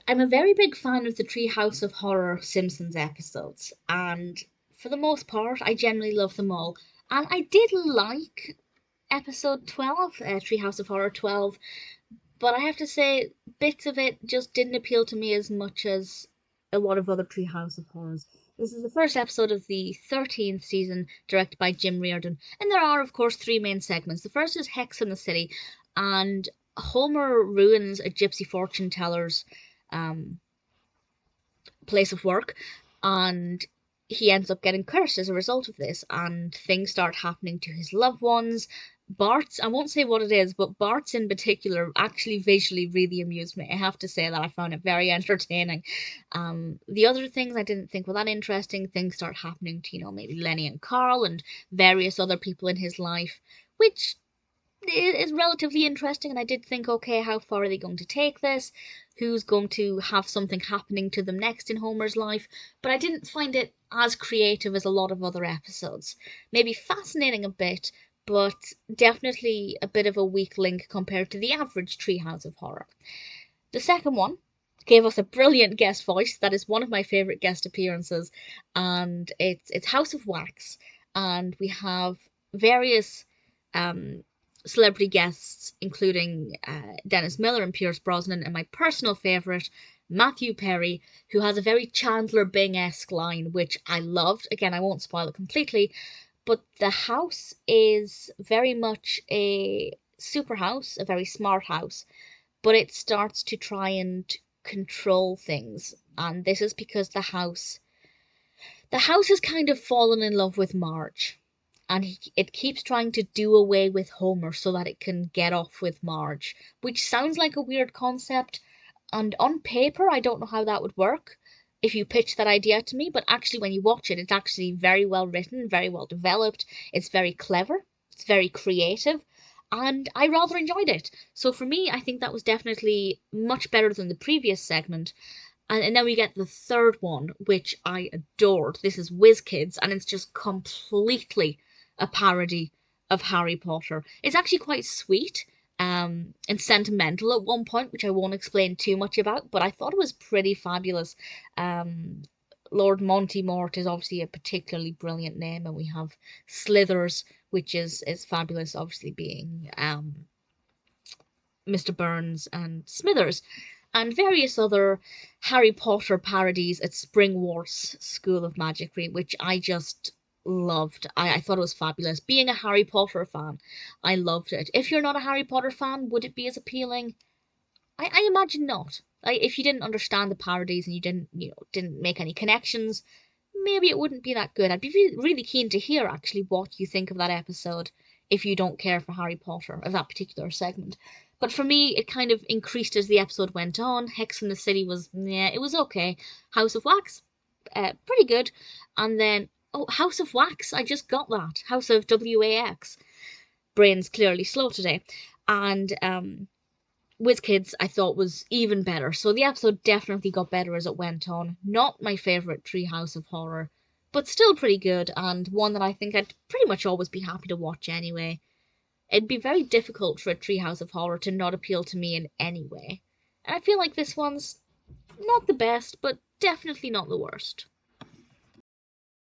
I'm a very big fan of the Treehouse of Horror Simpsons episodes, and for the most part, I generally love them all. And I did like episode 12, Treehouse of Horror 12, but I have to say, bits of it just didn't appeal to me as much as a lot of other Treehouse of Horrors. This is the first episode of the 13th season, directed by Jim Reardon, and there are, of course, three main segments. The first is Hex in the City, and Homer ruins a gypsy fortune teller's um, place of work, and he ends up getting cursed as a result of this, and things start happening to his loved ones. Bart's, I won't say what it is, but Bart's in particular actually visually really amused me. I have to say that I found it very entertaining. The other things I didn't think were that interesting. Things start happening to, maybe Lenny and Carl and various other people in his life, which is relatively interesting. And I did think, okay, how far are they going to take this? Who's going to have something happening to them next in Homer's life? But I didn't find it as creative as a lot of other episodes. Maybe fascinating a bit, but definitely a bit of a weak link compared to the average Treehouse of Horror. The second one gave us a brilliant guest voice. That is one of my favourite guest appearances, and it's House of Wax, and we have various um, celebrity guests, including Dennis Miller and Pierce Brosnan, and my personal favourite, Matthew Perry, who has a very Chandler Bing-esque line, which I loved. Again, I won't spoil it completely, but the house is very much a super house, a very smart house, but it starts to try and control things. And this is because the house has kind of fallen in love with Marge, and it keeps trying to do away with Homer so that it can get off with Marge, which sounds like a weird concept, and on paper I don't know how that would work if you pitch that idea to me, but actually when you watch it, it's actually very well written, very well developed, it's very clever, it's very creative, and I rather enjoyed it. So for me, I think that was definitely much better than the previous segment. And then we get the third one, which I adored. This is Wiz Kids, and it's just completely a parody of Harry Potter. It's actually quite sweet and sentimental at one point, which I won't explain too much about, but I thought it was pretty fabulous. Um, Lord Monty Mort is obviously a particularly brilliant name, and we have Slithers, which is fabulous, obviously being Mr. Burns and Smithers, and various other Harry Potter parodies at Springworth's School of Magicry, which I just loved. I thought it was fabulous. Being a Harry Potter fan, I loved it. If you're not a Harry Potter fan, would it be as appealing? I imagine not. If you didn't understand the parodies and you didn't make any connections, maybe it wouldn't be that good. I'd be really keen to hear actually what you think of that episode if you don't care for Harry Potter, of that particular segment. But for me, it kind of increased as the episode went on. Hex in the City was, yeah, it was okay. House of Wax, pretty good. And then, oh, House of Wax, I just got that. House of WAX. Brain's clearly slow today. And Wiz Kids, I thought was even better. So the episode definitely got better as it went on. Not my favourite Treehouse of Horror, but still pretty good, and one that I think I'd pretty much always be happy to watch anyway. It'd be very difficult for a Treehouse of Horror to not appeal to me in any way. And I feel like this one's not the best, but definitely not the worst.